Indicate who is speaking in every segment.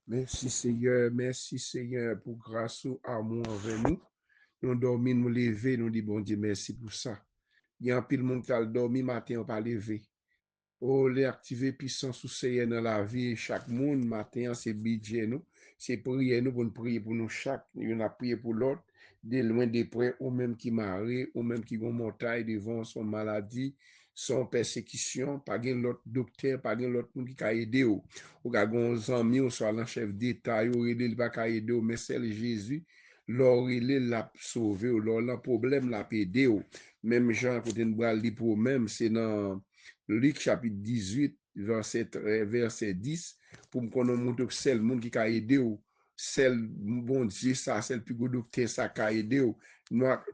Speaker 1: Merci Seigneur pour grâce ou amour envers nous. Nous dormons, nous lever, nous disons bon Dieu merci pour ça. Il y a un pile monde qui a dormi matin, on pas lever. Oh, les activer puissance sous Seigneur dans la vie, chaque monde matin, c'est budget nous. C'est prier nous pour nous prier pour nous chaque, nous a prié pour l'autre, de loin de près, ou même qui marre, ou même qui vont montagne devant son maladie, son persécution, pas gen l'autre docteur, pas gen l'autre monde qui a aidé ou ga gon ami ou soit le chef d'état, ou il pas ka aider ou mais c'est Jésus, l'or il l'a sauvé ou l'or le problème l'a aidé ou. Même Jean côté de bral li pour même c'est dans Luc chapitre 18 verset 10 pour me connaître montre que c'est le monde qui a aidé ou c'est bon Dieu ça c'est le plus gros docteur ça qui a aidé ou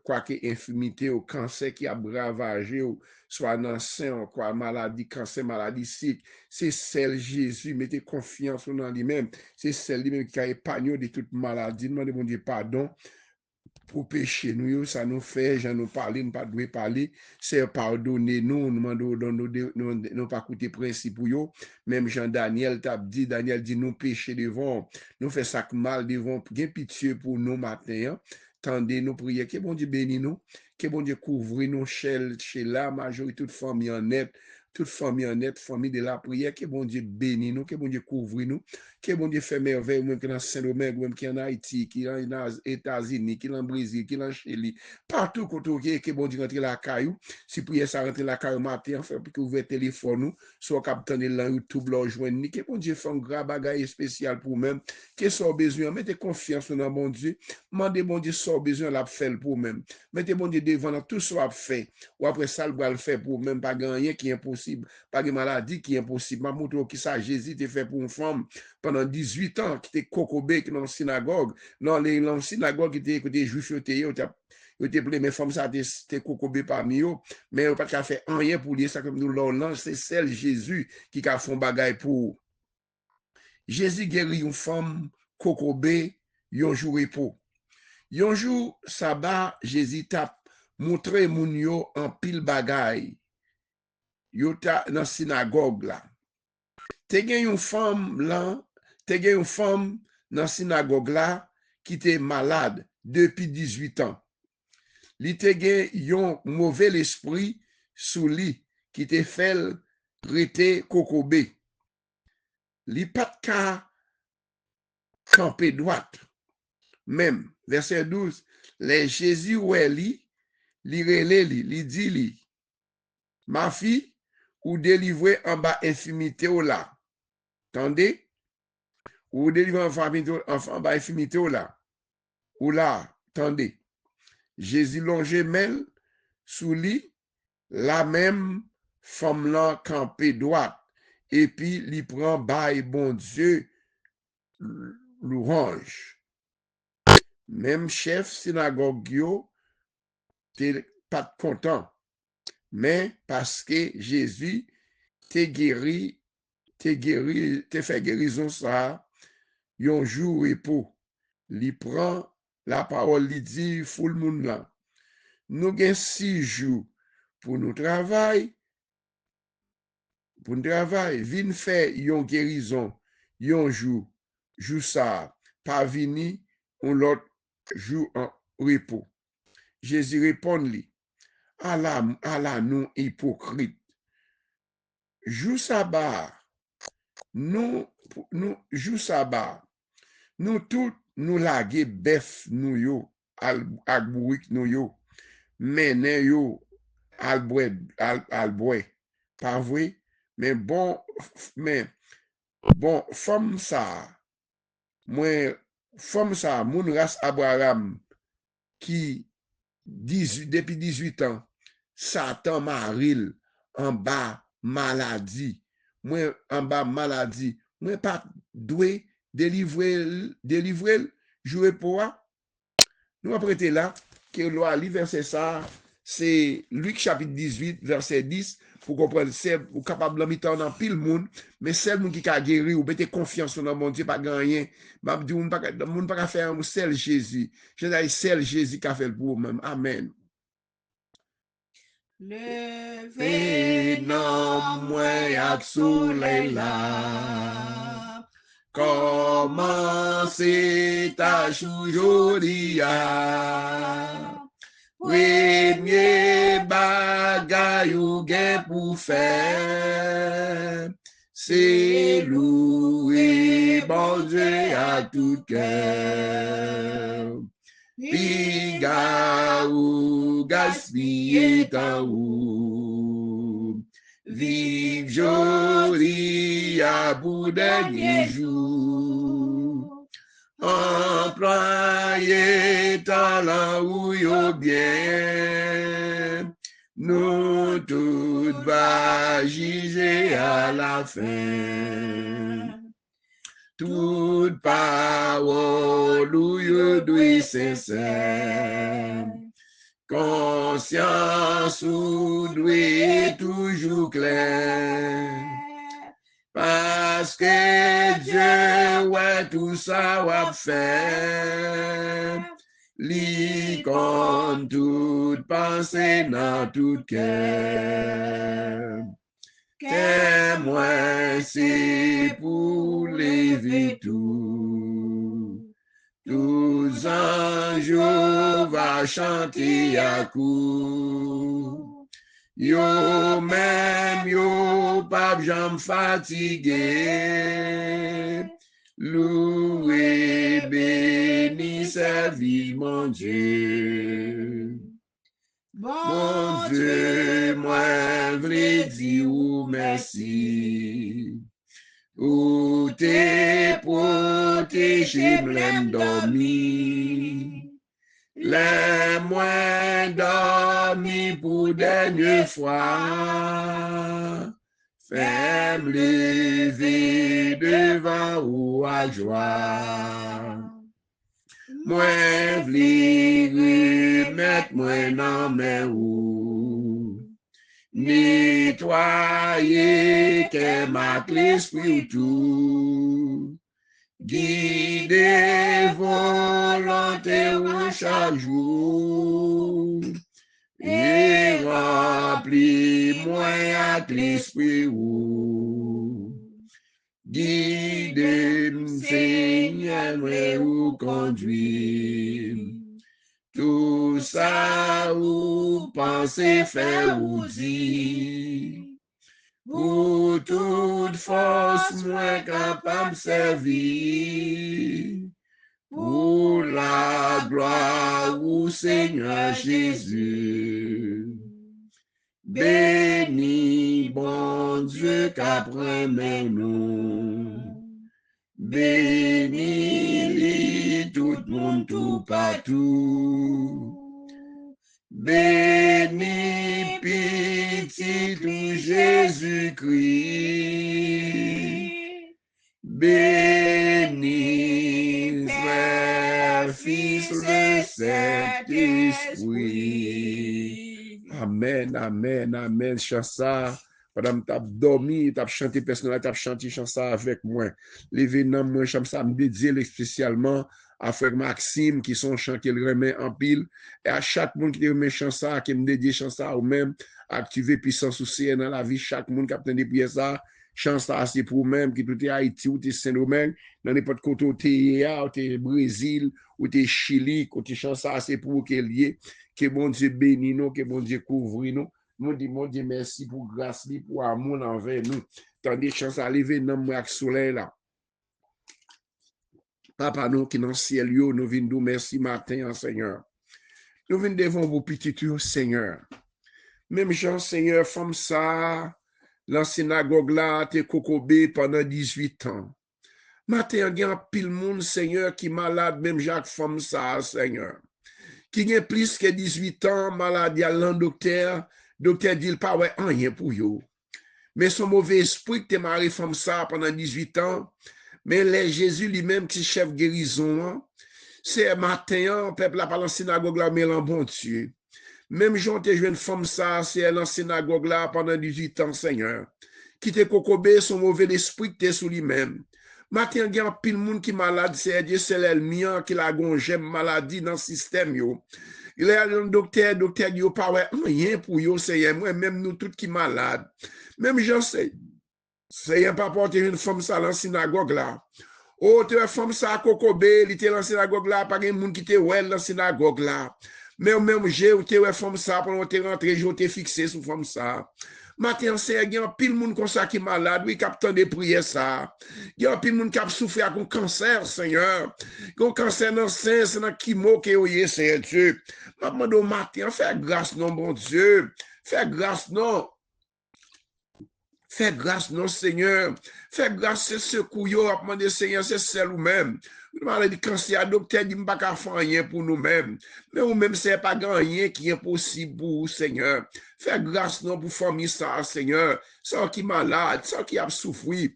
Speaker 1: quoi que infirmité ou cancer qui a ravagé ou soit dans sein quoi maladie cancer maladie sick c'est celle Jésus mettez confiance en lui-même c'est celle lui-même qui a épargné de toute maladie demandez bon Dieu pardon pour pécher nous, ça nous fait, j'en nous parler, nous pas doit parler, c'est pardonner nous, nous pas coûter principe pour yo, même Jean-Daniel t'a dit, Daniel dit nous pécher devant, nous fait ça mal devant, bien pitié pour nous matin, tendez nous prier, que bon Dieu bénisse nous, que bon Dieu couvre nous chez la majorité de famille en net, toute famille en net, famille de la prière, que bon Dieu bénisse nous, que bon Dieu couvre nous, que bon Dieu fait merveille, même qui dans Saint-Domingue, même qui en Haïti, qui en États-Unis, qui en Brésil, qui en Chili, partout côté que bon Dieu rentre la caillou, si prière ça rentre la caillou matin, fait que vous ouvrez téléphone nous, soit capitaine de la YouTube, là, joindre ni, que bon Dieu fait un grand bagage spécial pour même, que ça besoin, mettez confiance dans bon Dieu, demandez bon Dieu ça besoin la faire pour même, mettez bon Dieu devant tout ça fait, ou après ça le le faire pour même, pas gagner qui est impossible, pas de maladie qui est impossible, ma montre qui ça Jésus te fait pour une femme, pendant 18 ans, qui était kokobé dans la synagogue, dans la synagogue qui était juif, il était plein, mais femmes ça était kokobé parmi eux, mais il pas qu'à faire rien pour lui, ça comme nous l'on c'est celle Jésus qui a fait un bagage pour Jésus guérit une femme kokobé, un jour repos. Un jour sabbat, Jésus t'a montré moun yo en pile bagay. Yo ta dans synagogue là. Te gen une femme là, te gen une femme dans la synagogue là qui était malade depuis 18 ans. Li te gen yon mauvais esprit sous lui qui te fait rete kokobé. Li pat ka camper droite. Même, verset 12, les Jésus ouais li rele li dit li, ma fille, ou délivrer en bas infimité ou là. Tendez? Ou délivrer en bas infimité ou là. Ou là, tendez. Jésus longe mêle sous lui, la même femme là campée droite. Et puis, il prend bail bon Dieu, louange. Même chef synagogue yo, t'es pas content. Mais parce que Jésus t'est guéri, t'es fait guérison ça, yon jour repos. Li prend la parole, li dit, fou le monde là. Nous avons 6 jours pour nous travailler, vin faire yon guérison, yon jour ça, pas vini, on l'autre jour en repos. Jésus répond lui, Allah nous hypocrite. Jour sabbat, nous sabbat, nous tous nous laguer bœuf nous yo, al bouik nous yo, menen yo al bois, pas vrai? Mais bon, femme ça, moi, femme ça, moun race Abraham, qui depuis 18 ans, Satan maril en bas maladie. Moi, en bas maladie, moi pas doué délivrer, jouer pour moi. Nous apprêtons là, que loi verset ça, c'est Luc chapitre 18, verset 10, pour comprendre, c'est capable de mettre dans pile monde, mais c'est le monde qui a guéri ou mettez confiance dans mon Dieu, pas gagner. M'a dit, on ne pas faire un seul Jésus. Je dis, c'est Jésus qui a fait pour même. Amen.
Speaker 2: Leve nan mwen ap soleil la,
Speaker 1: commencer tâche aujourd'hui. Premier bagay ou gen pour faire, c'est louer bon Dieu à tout cœur. Piga ou gaspiller temps ou vive joli à bout dernier jour. Employé talent ou yo bien, nous tout va juger à la fin. Toute parole ou yo doit sincère, conscience ou doit toujours clair. Parce que Dieu, ouais, tout ça va faire. Li compte toute pensée dans tout cœur. Que moi, c'est pour lever tout. Tous anges va chanter à coup. Yo même yo pas j'en fatigué. Loué, béni, servi mon Dieu. Mon Dieu, moi v'l'ai dit ou merci. Ou t'es protégé, m'l'aime dormi. Les moins dormi pour dernière fois. Fais-me lever devant ou à joie. Moi v'li remettre moi dans mes ou. Nettoyer que ma l'esprit tout. Guider volonté ou chaque jour. Et remplis-moi avec l'esprit ou. Guide-moi, Seigneur, ou conduis. Tout ça ou penser faire ou dire. Pour toute force, moi capable servir. Pour la gloire au Seigneur Jésus. Béni, bon Dieu, qu'après mes noms. Béni, tout le monde, tout partout. Béni, petit tout Jésus-Christ. Béni, Frère, Fils, le Saint-Esprit. Amen, amen, amen. Chansa, madame, t'as dormi, t'as chanté personnel, t'as chanté chansa avec moi. L'événement, moi, chansa, me dédié spécialement à frère Maxime, qui sont chants qu'il remet en pile, et à chaque monde qui remet chansa, qui me dédie chansa, ou même activer puissance aussi dans la vie, chaque monde qui a des prières ça, chansa, c'est pour même, qui tout est Haïti, ou t'es Saint-Domingue, dans n'importe côté, ou t'es Brésil, ou t'es Chili, côté chansa, c'est pour qu'il y ait. Que bon Dieu bénisse nous, que bon Dieu couvre nous. Nous disons, mon Dieu, merci pour grâce, pour amour envers nous. Tandis que chance à lever dans le soleil là. Papa, nous qui dans le ciel, nous venons merci matin, Seigneur. Nous venons devant vos petits Seigneur. Même Jean, Seigneur, femme ça, la synagogue là, t'es cocobé pendant 18 ans. Matin, il y a un pile monde, Seigneur, qui est malade, même Jacques, femme ça, Seigneur. Qui a plus que 18 ans, malade, il y a l'un docteur dit il pas ouais rien pour yo. Mais son mauvais esprit que marié femme ça pendant 18 ans, mais les Jésus lui-même qui chef guérison, c'est matin, peuple la parle en synagogue là, mais en bon Dieu. Même Jean te jeune femme ça, c'est en synagogue là pendant 18 ans, Seigneur. Qui te cocobé son mauvais esprit que sous lui-même. Matin, il y a un pile monde qui est malade, c'est Dieu, c'est l'ennemi qui a une maladie dans le système. Yo. Il y a un docteur dit, pas rien pour yo, c'est moi, même nous tous qui malades. Même je sais, c'est pas porter une femme ça dans la synagogue là. Oh, tu es femme ça, Kokobé, il était dans la synagogue là, pas de monde qui te ouais dans la synagogue là. Mais même j'ai, tu es femme ça, pendant que tu es rentré, je t'ai fixé sur femme ça. Matin, c'est il y a pile monde comme ça qui est malade, oui, qui a des prières ça. Il y a pile monde qui a souffert avec un cancer, Seigneur. Un cancer dans le sein, c'est dans qui mot qui est, Seigneur Dieu. Maman, au matin, fais grâce, non, bon Dieu. Fais grâce, non. Fais grâce, non, Seigneur. Fais grâce, c'est ce coup, yo, a demandé, Seigneur, c'est celle ou même. Nous avons dit, cancer, docteur, dit, pas qu'à faire rien pour nous-mêmes. Mais nous-mêmes, c'est pas rien qui est possible pour vous, Seigneur. Fais grâce, non, pour famille ça, Seigneur. Ça qui est malade, ça qui a souffert.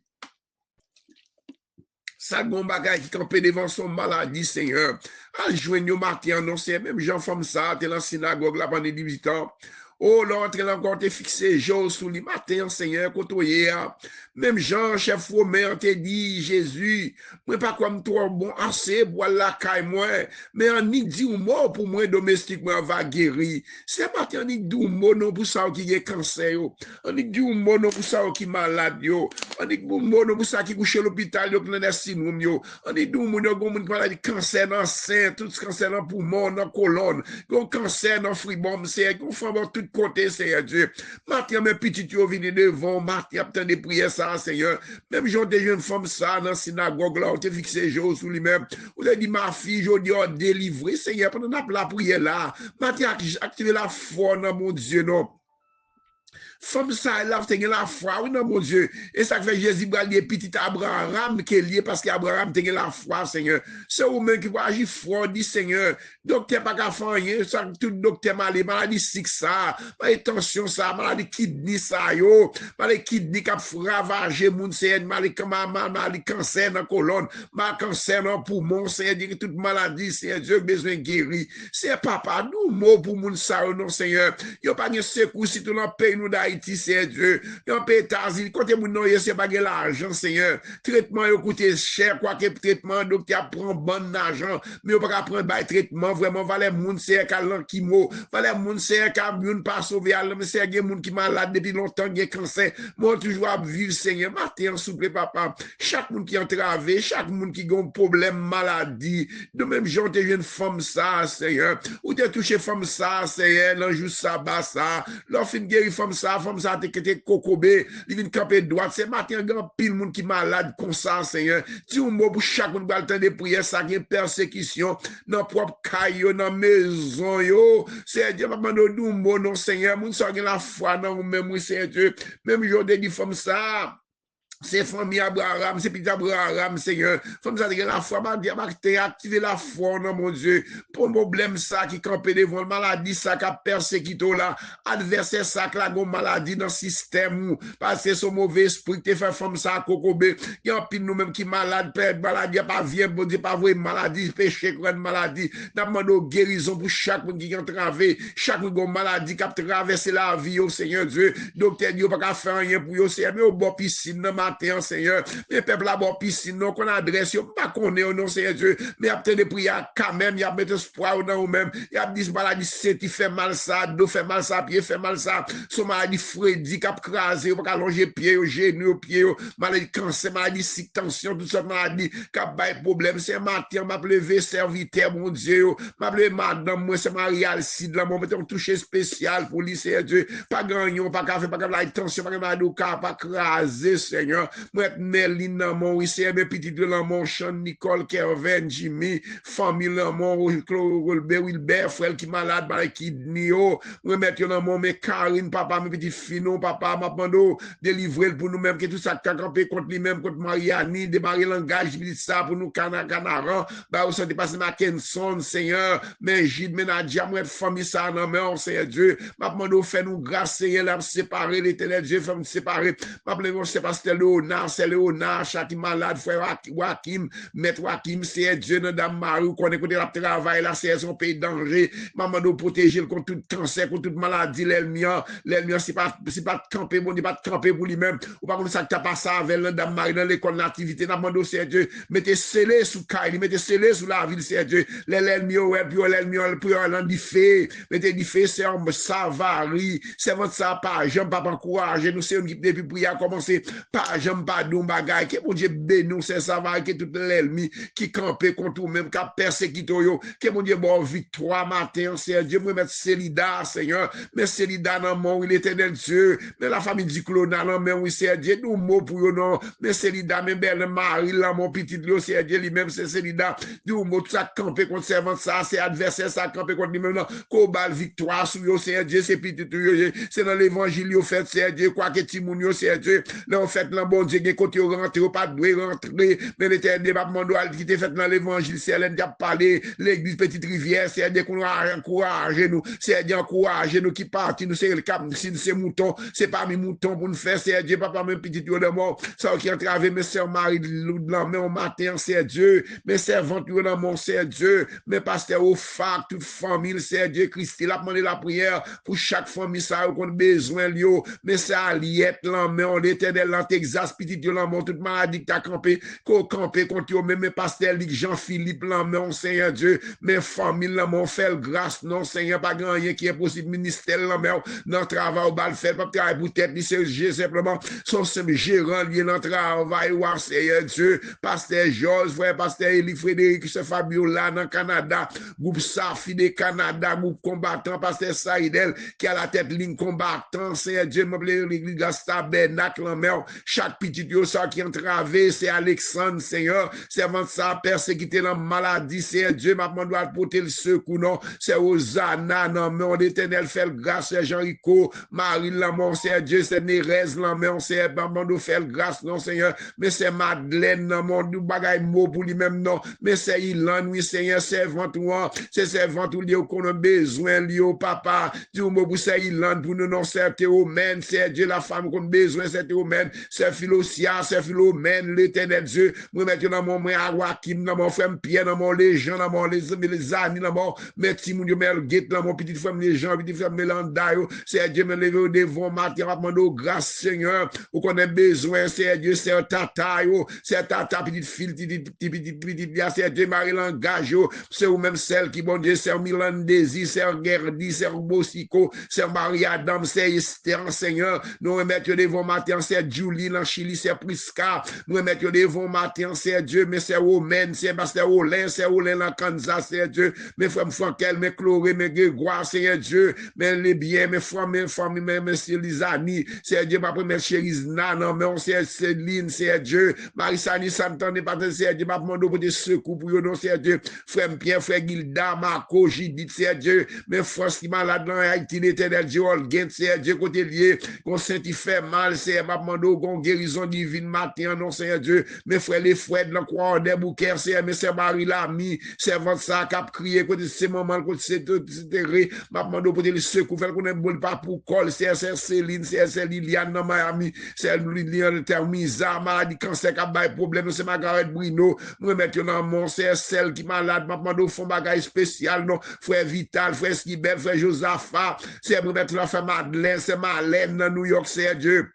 Speaker 1: Ça, bon bagage qui campait devant son maladie, Seigneur. À joindre au matin, non, c'est même Jean femme ça, t'es dans la synagogue là pendant 18 ans. Oh, l'entrée encore t'es fixé, jour sous le matin, Seigneur, côtoyer. Même Jean, chef Romain, t'es dit, Jésus, moi pas comme toi, bon, assez, bois la caille, moi. Mais on y dit un mot pour moi, domestique, moi, va guérir. C'est pas on y dit un mot, non, pour ça qui est cancer, yo. On y dit un mot, non, pour ça qui est malade, yo. On y dit un mot, non, pour ça qui couche à l'hôpital, yo, qui n'a pas yo. On y dit un mot, non, qui a dit cancer dans le sein, tout ce cancer dans le poumon, dans la colonne, cancer dans le fribom, c'est, qu'on fait tout côté, Seigneur Dieu. Matin, mes petits, tu viennent devant, matin, obtenu des prières, ça, Seigneur. Même j'ai des jeunes femmes, ça, dans la synagogue, là, on te fixé, jour sous lui-même. Vous avez dit, ma fille, je dis, oh, délivré, Seigneur, pendant la prière, là. Matin, activez la foi, non, mon Dieu, non. Femme ça, là, c'est la foi, oui, non, mon Dieu. Et ça fait Jésus, il y a petit Abraham qui est lié parce qu'Abraham a la foi, Seigneur. C'est vous-même qui va agir fort, dit Seigneur. Docteur, pas qu'à faire rien, ça, tout docteur maladie sick ça, maladie tension ça, maladie kidney ça, yo, maladie kidney qui a ravagé moun, c'est maladie cancer dans la colonne, maladie cancer dans le poumon, c'est dire toute maladie, c'est Dieu besoin de guérir. C'est papa, nous, mots pour moun ça, non, Seigneur. Yo pas de secours si tout dans le pays, nous, d'Haïti, c'est Dieu. Yon pays États-Unis, quand vous n'avez pas de l'argent, Seigneur. Traitement, il coûte cher, quoi que traitement, docteur prend bon argent, mais on pas prendre un traitement, vraiment, valait moun, c'est qu'à qui mot, valait moun, c'est qu'à moun pas sauver, mais c'est qu'il y a moun qui malade depuis longtemps, qui a cancer. Moi, toujours à vivre, Seigneur. Matin, s'il vous plaît, papa. Chaque moun qui est entravé, chaque moun qui a un problème, maladie, de même, j'en t'ai une femme ça, Seigneur. Ou t'es touché femme ça, Seigneur, l'anjou sabbat ça, l'offre une guéri femme ça, t'es kokobé, il vient camper droite, c'est matin, grand pile moun qui malade comme ça, Seigneur. Tu un mot pour chaque moun qui a le temps de prier, ça qui est persécution, dans propre caillou, dans maison, yo. C'est Dieu, maman, nous, mot, non, Seigneur, moun ça qui la foi, non, même, oui, c'est Dieu. Même jour de dit femme ça. C'est famille Abraham, c'est petit Abraham, Seigneur. Comme ça, la foi, activer la foi, non, mon Dieu. Pour le problème, ça, qui campait devant la maladie, ça, qui a persécuté là. Adversaire, ça, qui a une maladie dans le système, parce que son mauvais esprit, qui fait femme, ça, kokobé. Il y a un pile nous-mêmes qui malade, père, maladie, pas vient, bon Dieu, pas vrai, maladie, péché, grande maladie. Nous demandons guérison pour chaque monde qui est entravé, chaque monde qui a maladie, qui a traversé la vie, au Seigneur Dieu. Docteur, Dieu, pas faire rien pour eux, Seigneur, mais au bon piscine, matin, Seigneur. Mais peuple là-bas, piscine, non, qu'on adresse, pas qu'on est, non, Seigneur Dieu. Mais après des prières, quand même, il y a mis espoir dans vous-même. Il y a dit, maladie, c'est qui fait mal ça, dos fait mal ça, pied fait mal ça. Son maladie Freddy, qui a crasé, pas allonger pied, genou, pied, maladie cancer, maladie sick, tension, toute cette maladie, qui a bail problème. C'est matin, m'a levé serviteur, mon Dieu, m'a levé madame, moi, c'est Marie Alcide, là, mon mettons touché spécial pour lui, Seigneur Dieu. Pas gagnon, pas café, pas la tension, pas maladie, pas craser, Seigneur. Moi, Méline, mon, oui, c'est mes petits de l'amour, Sean, Nicole, Kervin, Jimmy, famille, l'amour, Wilbert, frère qui malade, par kidney, oh, remettre l'amour, mes Karine, papa, mes petits finons, papa, ma pando, délivrer pour nous-mêmes, que tout ça, qui a campé contre lui-même, contre Mariani, démarrer langage, je dis ça pour nous, Canaran, bah, on s'en dépasse Mackinson, Seigneur, mais Gide, Menadia, moi, famille, ça, non, mais on, Seigneur Dieu, ma pando, fait nous grâce, Seigneur, là, séparer, l'éternel Dieu, fait nous séparer, ma pando, c'est pas Léonard, c'est Léonard, chaque malade, frère Wakim, maître Wakim, c'est Dieu, Dame Marie, qu'on écoute le travail, la c'est son pays danger, maman doit protéger contre tout cancer, contre toute maladie, l'elmien, c'est pas camper, bon, il pas camper pour lui-même, ou pas comme ça que t'as passé avec Dame Marie dans l'école nativité, maman c'est Dieu, mettez scellé sous Kaili, mettez scellé sous la ville, c'est Dieu, l'elmien, ouais, puis l'elmien, puis l'en fait, mettez du fait, c'est un savary, c'est votre ça, pas, j'aime pas encourager, nous c'est une équipe depuis prière commencer, pas pas jamais pas d'un bagage, que bon Dieu bénisse, c'est ça va que tout l'ennemi qui campait contre nous même, qui a persécuté yo, que bon Dieu bon victoire matin, Seigneur Dieu, moi mettre Célida, Seigneur, mais Célida dans mon, oui, l'éternel Dieu, mais la famille du Clona, non, mais oui, Seigneur Dieu, nous mots pour eux, non, mais Célida, mais belle Marie, là, mon petit, là, Seigneur Dieu, lui-même, c'est Célida, nous mots, tout ça campé contre servant, ça, c'est adversaire, ça campé contre lui-même, non, qu'au victoire sur eux, Seigneur Dieu, c'est petit, c'est dans l'évangile, au fait, Seigneur Dieu, quoi que Timounio, Seigneur Dieu, là, en fait, là, bon Dieu, côté rentrer, pas de rentrer, mais l'éternel département qui était fait dans l'évangile, c'est elle qui a parlé, l'église Petite Rivière, c'est elle qu'on a encouragé nous, c'est elle qui a encouragé nous qui partit, nous, c'est le cap, c'est moutons, c'est pas mes moutons pour nous faire, c'est Dieu, papa, même petit, de mort, ça qui a traversé, mes sœurs Marie, mais au matin, c'est Dieu, mes servantes, dans mon, c'est Dieu, mes pasteurs au fac, toute famille, c'est Dieu, Christ, il a demandé la prière pour chaque famille, ça, qu'on a besoin, Lio, mais ça, Aliette, là, mais on l'éternel, là, Texas, petit, là, mon, toute maladie que t'as campé, qu'on campé contre eux, mais mes pasteurs, Jean-Philippe, là, mais on, Seigneur Dieu, mes familles, là, mon, fait grâce, non, Seigneur, pas grand rien qui est possible, ministère, là, mais dans le travail, au bal, fait, pas travail pour tête, c'est simplement, son gérant, lié dans le travail, ou, Seigneur Dieu, pasteur Georges, frère, pasteur Élie Frédéric, ce Fabio, là, dans le Canada, groupe Safi de Canada, groupe combattant, pasteur Saïdel, qui a la tête ligne combattant, Seigneur Dieu, l'église Gastabernacle, là, mais chaque petit, ça qui entravé, c'est Alexandre, Seigneur, servant ça, persécuté dans la maladie, Seigneur Dieu, ma demande doit porter le secours, non, c'est Hosanna, non, mais on l'éternel fait grâce, c'est Jean-Rico, Marie, là, mon Seigneur Dieu, c'est Nérez, là, mais on sait, maman, fait grâce, non, Seigneur, mais c'est Madeleine, non, mon bagaille mot pour lui-même, non, mais c'est Ilan, oui, Seigneur, servant, c'est servant, tout lié qu'on a besoin, lié au papa, du mot pour c'est Ilan, pour nous, non, c'est Théomène, c'est Dieu, la femme qu'on a besoin, c'est Théomène, c'est Philosia, c'est Philomène, l'éternel Dieu, moi, mettre dans mon frère Joachim, dans mon frère Pierre, dans mon légion, dans mon les amis, dans mon petit moun, Melguet, dans mon petit frère, les gens, petit frère Mélanda, c'est Dieu, me lever au devant, matin, demande grâce, Seigneur, ou qu'on a besoin, c'est Dieu, c'est tata, c'est tata, petite fille, petite, c'est Dieu, Marie langage, c'est ou même celle qui, bon Dieu, c'est Milan Désir, c'est Gerdi, c'est Bosico, c'est Marie-Adam, c'est Esther, Seigneur, nous remettons devant matin, c'est Julie, en Chili, c'est Prisca, nous remettons devant matin, c'est Dieu, mais c'est Omen, c'est Pasteur Olin, c'est Olin, en Kansas, c'est Dieu, mes frères, Frankel, mes Chloé, mes Grégoire, c'est Dieu, mes les biens, mes frères, mes familles, mes messieurs, les amis, c'est Dieu, ma première chérie, non, mais on sait Céline, c'est Dieu, Marie-Sani, Santane, c'est Dieu, ma demande pour des secours pour eux, non, c'est Dieu, frère Pierre, frère Gilda, Marco, Judith, c'est Dieu, mes frères qui malades dans Haïti, l'éternel Dieu, Olguin, c'est Dieu, côté lié, qu'on sent il fait mal, c'est ma demande qu'on guérison divine matin, non, c'est Dieu, mes frères, les frères, dans quoi, des bouquets, c'est, mais c'est Marie l'ami, servant ça, cap crier, côté c'est moment, côté c'est terré, ma demande pour des secours, faire qu'on ne boule pas pour col, c'est Céline, c'est Liliane dans Miami, c'est Liliane, Termisa, maladie, cancer, qui a des problèmes, c'est Margaret Bruno, nous mettons dans mon, c'est celle qui est malade, ma demande au fond, bagaille spécial, non, frère Vital, frère Skibel, frère Josaphat, c'est pour mettre la femme Madeleine, c'est Marlène dans New York, c'est Dieu.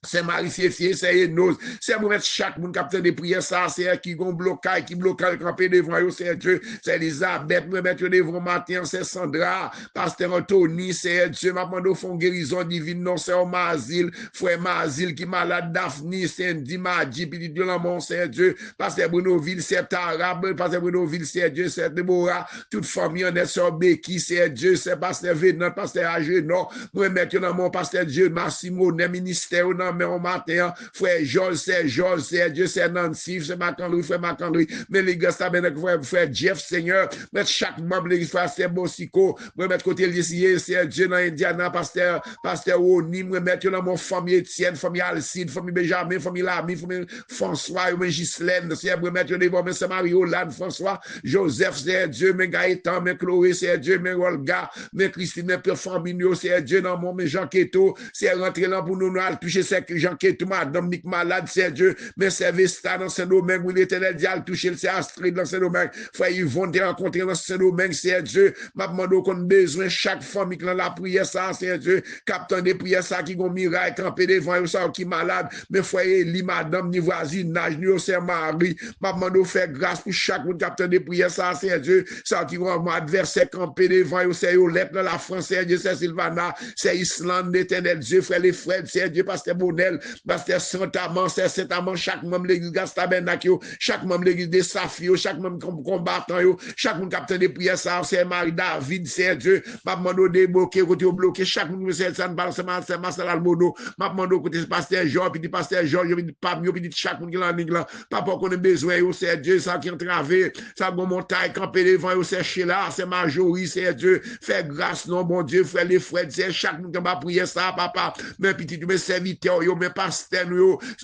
Speaker 1: C'est Marie-Fier, c'est Enos, c'est pour mettre chaque monde capteur des prières, ça, c'est qui gon blocage, qui bloque le campé devant eux, c'est Dieu, c'est Elisabeth, me mettre devant matin, c'est Sandra, pasteur Anthony, c'est Dieu, m'a demandé au fond guérison divine, non, c'est Mazil, frère Mazil qui malade, Daphne, c'est Dimadji, puis Dieu l'amour, c'est Dieu, pasteur Brunoville, c'est Arabe, pasteur Brunoville, c'est Dieu, c'est Deborah, toute famille en est sur Becky, c'est Dieu, c'est pasteur Vénan, pasteur Agénon, me mettre dans mon pasteur Dieu, Massimo, dans ministère, non, mais au matin, frère Georges, c'est Dieu, c'est Nancy, c'est Macandry, frère Macandry, mais les gars, frère Jeff, Seigneur, mettre chaque membre, les frères, c'est Bosico, me mettre côté l'Issier, c'est Dieu dans Indiana, pasteur Oni, me mettre dans mon famille Étienne, famille Alcide, famille Benjamin, famille Lamy, famille François, me Ghislaine, c'est me mettre devant, mais c'est Marie-Olande, François, Joseph, c'est Dieu, mais Gaëtan, mais Chloé, c'est Dieu, mais Olga, mais Christine, mais Pierre Famigno, c'est Dieu dans mon, mais Jean Keto, c'est rentré là pour nous toucher, c'est que Jean Keto, madame Nick malade, c'est Dieu, mais c'est Vesta dans ce domaine, où l'éternel dit à le toucher, c'est Astrid dans ce domaine, frère, ils vont te rencontrer dans ce domaine, c'est Dieu, m'a demandé qu'on a besoin, chaque famille qui dans la prière, ça, c'est Dieu, captain des prières, ça, qui ont miracle, campé devant, ça, qui malade, mais frère, li, madame, ni voisinage, ni c'est Marie, m'a demandé faire grâce pour chaque monde, captain des prières, ça, c'est Dieu, ça, qui ont adversaire, campé devant, c'est Yolette, dans la France, c'est Dieu, c'est Sylvana, c'est Islande, l'éternel Dieu, frère, les frères, c'est Dieu, pasteur personnel, pasteur Saint-Amand, c'est Saint-Amand, chaque membre de l'église Gastabernac, chaque membre de l'église des Safio, chaque membre combattant, chaque membre capitaine de prière, ça, c'est Marie David, c'est Dieu, m'a demandé de débloquer, côté bloqué, chaque monde, c'est ça, c'est Marcel Almono, m'a demandé côté pasteur Georges, puis pasteur Georges, puis Pape, puis chaque monde qui l'a dit là, papa qu'on a besoin, c'est Dieu, ça qui entravé, ça bon montagne, camper devant, c'est Sheila, c'est Marjorie, c'est Dieu, fait grâce, non, bon Dieu, frère, les frères, c'est chaque monde qui va prier ça, papa, mes petits, mes serviteurs, mes pasteurs,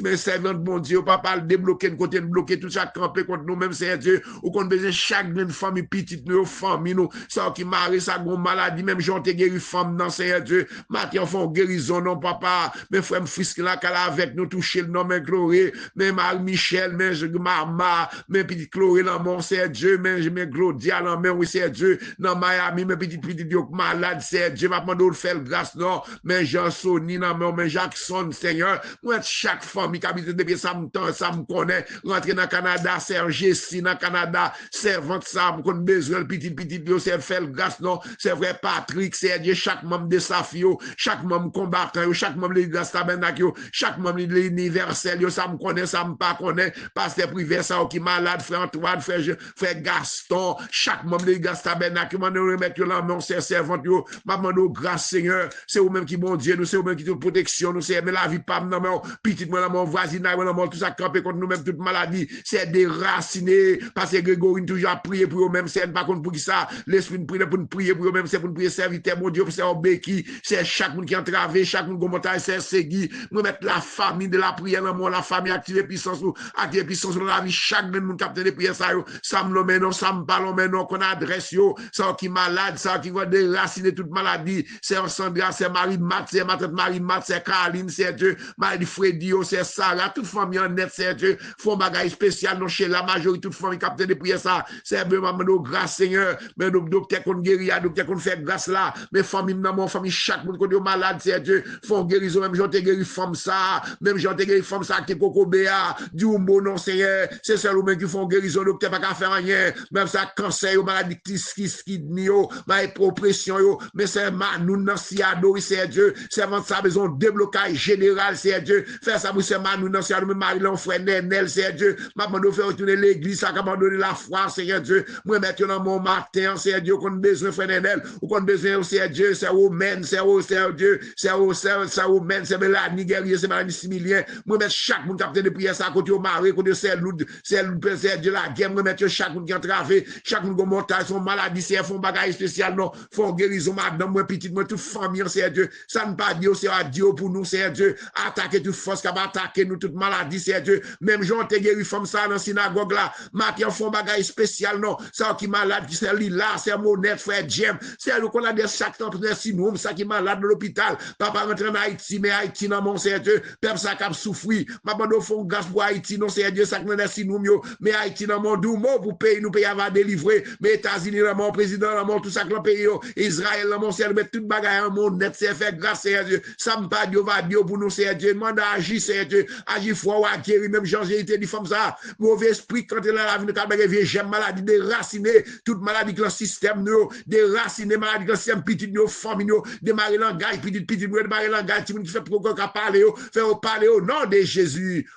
Speaker 1: mes servantes, bon Dieu, papa, le débloquer, côté bloquer, tout ça, camper contre nous-mêmes, c'est Dieu, ou qu'on besoin chaque grande famille, petite, nous, famille, nous, ça qui marie, ça, gon maladie, même j'en t'ai guéri, femme, non, c'est Dieu, Mathieu, font guérison, non, papa, mes frères, fils, là, qu'elle avec nous, toucher le nom, mais Chloé, mais Marie-Michel, mais Mama, mais petit Chloé, là, mon, c'est Dieu, mais Claudia, là, mais oui, c'est Dieu, dans Miami, mes petites, malades, c'est Dieu, m'a demandé de faire grâce, non, mais Jean-Sony, non, mais Jackson, Seigneur, moi, chaque famille qui habite depuis ça me connaît, rentrer dans le Canada, c'est Jessie dans le Canada, servante, ça, me connaît besoin, petit, c'est faire grâce, non, c'est vrai, Patrick, c'est Dieu, chaque membre de Safio, chaque membre combattant, chaque membre de l'église Tabernacle, chaque membre de l'universel, ça me connaît, ça me pas connaît, pasteur privé, ça, qui malade, frère Antoine, frère Gaston, chaque membre de l'église Tabernacle, m'a demandé de remettre là, mais on s'est servante, m'a demandé grâce, Seigneur, c'est vous-même qui bon Dieu, nous, c'est vous-même qui nous protection, nous, c'est, mais la vie, pas, non, mais petit, moi, dans mon voisinage, moi, tout ça, camper contre nous-mêmes, toute maladie, c'est déraciné, parce que Grégory, toujours prier pour eux-mêmes, c'est pas contre pour qui ça, l'esprit, pour nous prier pour eux-mêmes, c'est pour nous prier serviteur, mon Dieu, c'est Obéki, c'est chaque monde qui a entravé, chaque monde qui montagne, c'est Segui, nous mettre la famille de la prière dans moi, la famille active puissance, dans la vie, chaque monde capte de prière, ça me l'emmène, non, ça me parle, non, qu'on adresse, ça qui malade, ça qui va déraciner toute maladie, c'est Sandra, c'est Marie-Mat, c'est ma tante Marie-Mat, c'est Caroline, c'est Dieu, Marie-Freddy, c'est Sarah, toute famille en net, c'est Dieu, font bagaille spécial, non, chez la majorité, toute famille capte de prière, ça, c'est vraiment nos grâce, Seigneur, mais nos docteurs qu'on guérit, docteurs qu'on fait grâce là, mes familles, mon famille, chaque monde qui est malade, c'est Dieu, font guérison, même j'en t'ai guéri femme ça, même j'en t'ai guéri femme ça, qui est Coco Béa, du mot non, Seigneur, c'est seulement qui font guérison, docteur pas qu'à faire rien, même ça, cancer, maladie, kidney, maladie, oppression, mais c'est nous, non, si adoré, c'est Dieu, c'est avant ça, besoin de déblocage général, c'est Dieu, faire ça, c'est nous, non, si adoré, Marie, frère, Nenel, c'est Dieu, m'a demandé de faire retourner l'église, ça, abandonner la foi, c'est Dieu, moi, maintenant, mon matin, c'est Dieu, qu'on a besoin, frère Nenel, ou qu'on a besoin, c'est Dieu, c'est Omen, c'est Dieu, c'est Omen, c'est la Nigérie, c'est Mélanie Similien, moi, mettre chaque monde qui a de prière, ça, côté au mari, côté c'est Dieu, la guerre, moi, mettre chaque monde qui a travé, chaque monde qui a montagne, son maladie, c'est font bagaille spécial, non, font guérison, madame, moi, petite, moi, toute famille, c'est Dieu, ça ne pas Dieu, c'est Dieu pour nous, c'est Dieu, attaquer toute force qui va attaquer nous, toute maladie, c'est Dieu, même Jean te guéri femme ça dans la synagogue là, Mathieu font bagaille spécial, non, ça qui malade, qui c'est là, c'est Monette, frère Jem, c'est nous qu'on a des chaque temps, si nous, ça qui malade dans l'hôpital, papa rentre en Haïti, mais Haïti, non, mon c'est Dieu, peuple ça qui a souffri, ma bande font grâce pour Haïti, non, c'est Dieu, ça qui nous si nous, mais Haïti, non, mon doux, pour payer, nous payer avant délivrer, mais États-Unis, non, mon président, non, mon tout ça que l'on paye, Israël, non, mon c'est mettre toute bagaille en mon net, c'est fait grâce, c'est Dieu, ça me pas Dieu, va Dieu pour nous, c'est Dieu, demande à agir, c'est Dieu, agir fort, ou à guérir, même Jean-Jésus, dit femme ça, mauvais esprit, quand il est là, la vie, j'aime maladie, déraciner, toute maladie que le système, nous, déraciner maladie que le système, petit, nous, famille, nous, démarrer langage, petit, démarrer langage, qui fait pour qu'on parle, faire parler au nom de Jésus,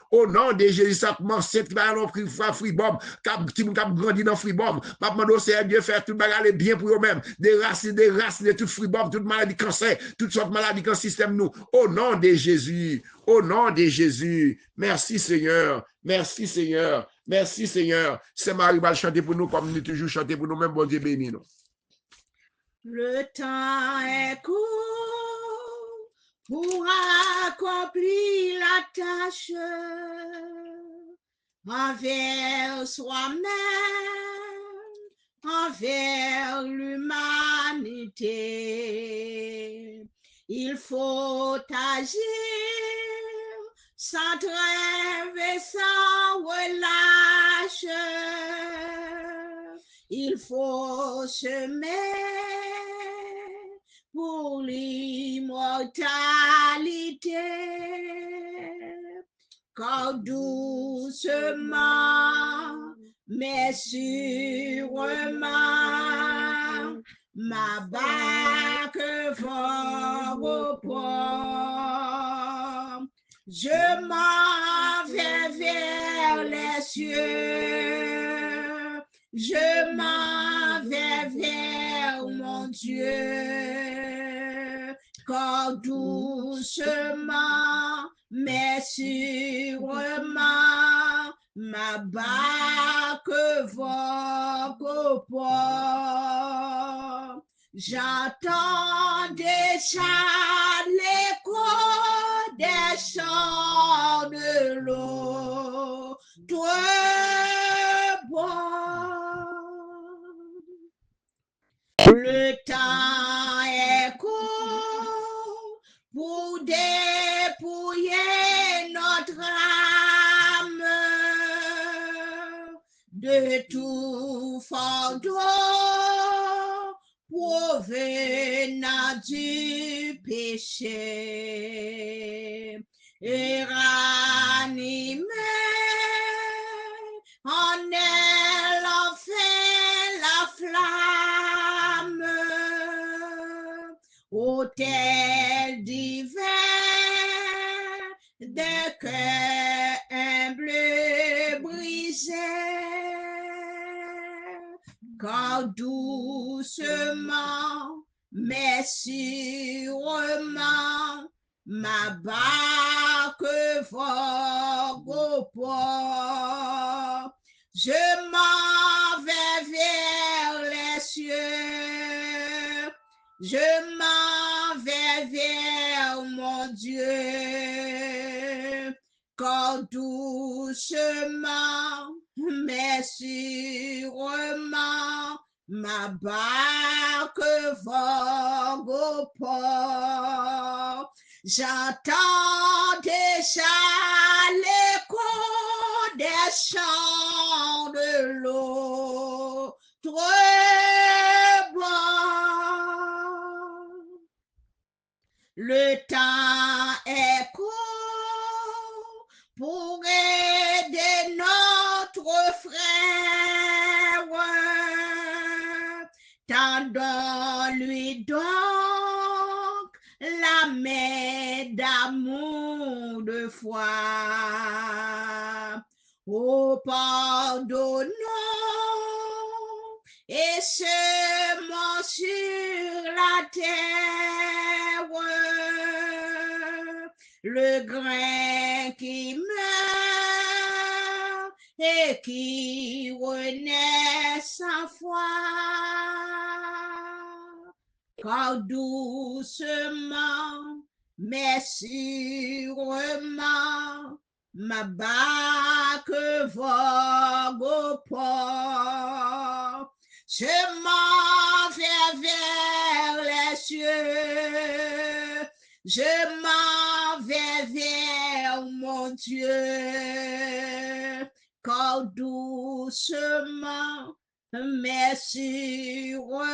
Speaker 1: ça commence, c'est qui va en freebomb, qui m'a grandi dans freebomb, maintenant, c'est Dieu faire tout bagarre bien pour eux-mêmes, déraciner toute freebomb, toute maladie cancer, toutes sortes de maladies que le système, nous, au nom de Jésus, au nom de Jésus, merci Seigneur, merci Seigneur, merci Seigneur, c'est Marie va chanter pour nous comme nous toujours chanter pour nous, même bon Dieu béni nous.
Speaker 2: Le temps est court pour accomplir la tâche envers soi-même, envers l'humanité. Il faut agir sans trêve et sans relâche. Il faut semer pour l'immortalité, car doucement, mais sûrement, ma barque va au port. Je m'en vais vers les cieux. Je m'en vais vers mon Dieu. Car doucement, mais sûrement, ma barque vogue au port. J'entends déjà l'écho des chants de l'eau. Toi, bon. Le temps est court pour dépouiller notre âme de tout fardeau provenant du péché et ranimer en elle enfin la flamme, autel divin des cœurs humbles brisés, car doucement mais sûrement ma barque vogue au port. Je m'en vais vers les cieux. Je m'en vais vers mon Dieu. Car doucement, mais sûrement, ma barque vogue au port. J'entends déjà l'écho des chants de l'eau. Très bon. Le temps est court pour aider notre frère. Tendons-lui donc la main d'amour, de foi. Oh, pardonnons et semons sur la terre le grain qui meurt et qui renaît sans foi. Car doucement, mais sûrement, ma barque vogue au port. Je m'en vais vers les cieux. Je m'en vais vers mon Dieu. Car doucement, mais sûrement,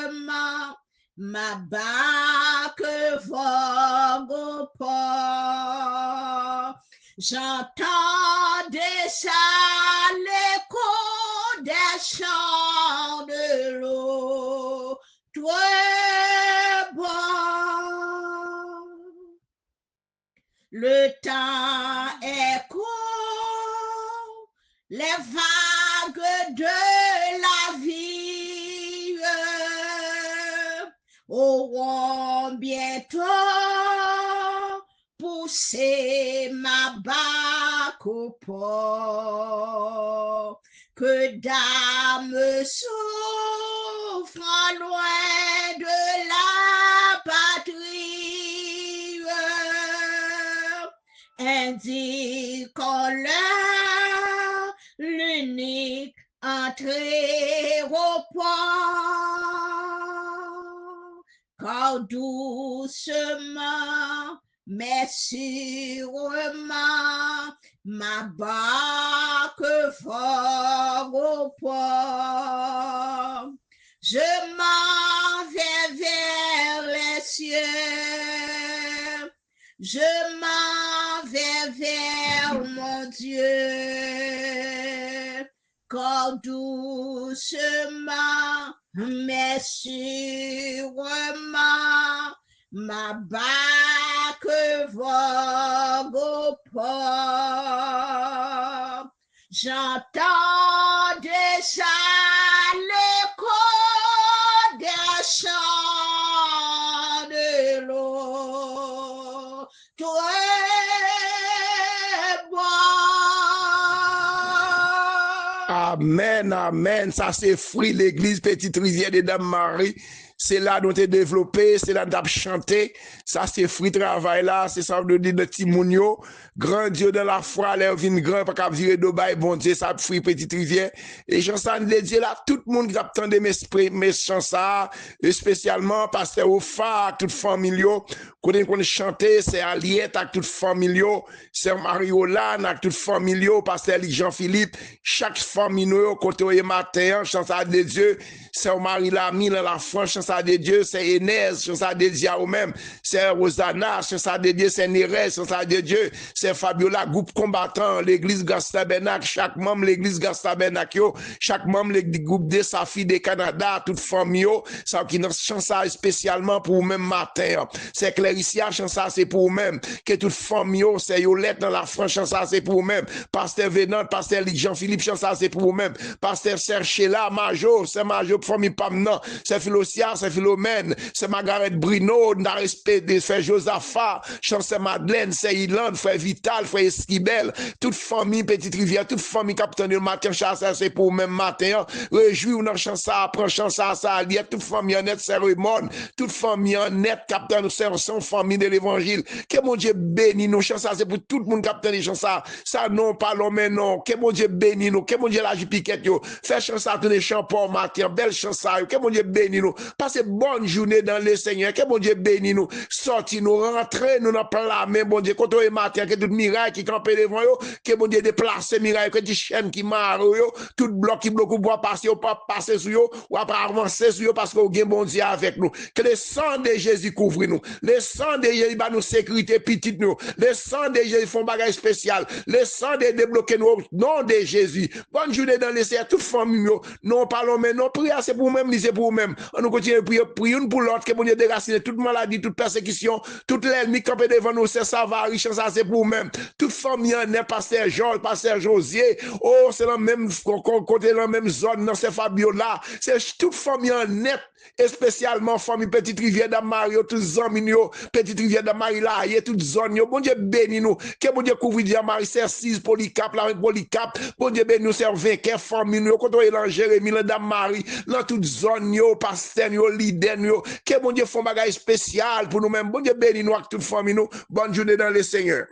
Speaker 2: ma barque vogue au port. J'entends déjà l'écho des chants de l'eau. Toi, bon. Le temps est court, les vagues de la vie auront bientôt poussé ma barque au port. Que d'âmes souffrent loin de la patrie, indiquons leur l'unique entrée au port. Car doucement, mais sûrement, ma barque vogue au port. Je m'en vais vers les cieux. Je m'en vais vers mon Dieu. Car doucement, mais sûrement, ma barque que vogue au port. J'entends déjà l'écho des chants de l'eau. Toi es bon.
Speaker 3: Amen, amen. Ça, c'est fruit l'église Petite Rivière de Dame Marie. C'est là dont t'es développé, c'est là dont t'as chanté. Ça, c'est fruit travail là, c'est ça de dire de Timounio. Grand Dieu dans la foi, l'air vin grand, pas qu'à virer de bail, bon Dieu, ça fruit Petite Rivière. Et chanson de Dieu là, tout le monde qui attend de mes chansons, et spécialement Pasteur Ofa, toute famille, quand on chante, c'est Aliette avec toute famille, c'est Mariolan avec toute famille, Pasteur Jean-Philippe, chaque famille, côté au matin, chanson de Dieu, c'est Marie Lamine dans la France, chanson de Dieu, c'est Inès, chanson de Dieu ou même, c'est Rosanna, chanson de Dieu, c'est Nérès, chanson de Dieu, c'est Fabiola, groupe combattant, l'église Gastabenac, chaque membre l'église Gastabenac, chaque membre le groupe de Safi de Canada, toute famille, ça qui nous chanson spécialement pour même matin, c'est Claricia, chanson c'est pour même, que toute famille, c'est Yolette dans la France, chanson c'est pour même, Pasteur Vénant, Pasteur Jean-Philippe, chanson c'est pour même, Pasteur Serge là, Major, c'est Major, famille Pamnan, c'est Philosia, c'est Philomène, c'est Margaret Brino, n'a respect de frère Josaphat, chanson Madeleine, c'est Ilan, frère Vital, frère Esquibel, toute famille Petite Rivière, toute famille Capitaine le matin, chanson c'est pour même matin, réjouis dans chanson, prend chanson ça, allié, toute famille en net, c'est Raymond, toute famille en net, Capitaine c'est son famille de l'évangile, que mon Dieu bénit nous, chanson c'est pour tout le monde Capitaine les chansons, ça non, pas l'homme, mais non, que mon Dieu bénit nous, que mon Dieu la piquette yo, fait chanson tous les champons matin, belle chanson, que mon Dieu bénit nous, passez bonne journée dans le Seigneur, que mon Dieu bénit nous, sorti nous, rentrer nous dans la main, bon Dieu, quand on est matin, que tout miracle qui campait devant yo, que mon Dieu déplace miracle, que des chaînes qui marrent yo, tout bloc qui bloque ou boit passer ou pas passer sur yo, ou après avancer sur yo parce qu'on gagne bon Dieu avec nous, que le sang de Jésus couvre nous, le sang de Jésus va nous sécurité petite nous, le sang de Jésus font bagage spécial, le sang de débloquer nous, nom de Jésus, bonne journée dans le Seigneur, toute famille, non parlons mais non, prière c'est pour même, c'est pour même, on nous continue prier, prier une pour l'autre, que bon Dieu déracine toute maladie, toute persécution, toute l'ennemi campé devant nous, c'est ça va, richesse, ça c'est pour même, toute famille en est, Pasteur Georges, Pasteur Josier, oh c'est dans même côté, dans la même zone, dans ces Fabiola, c'est toute famille en net, et spécialement famille Petite Rivière de Mario, toutes zones, Petite Rivière de Marie là, et toutes zones, bon Dieu bénis nous, que bon Dieu couvre de Marie, c'est 6 Polycap, la Polycap, bon Dieu bénis nous, c'est 20 famille, quand on est dans Jérémie, là, dans Marie, dans toutes zones, Pasteur, Liden, que bon Dieu font bagage spécial pour nous-mêmes, bon Dieu bénis nous avec toute famille, nous, bonne journée dans le Seigneur.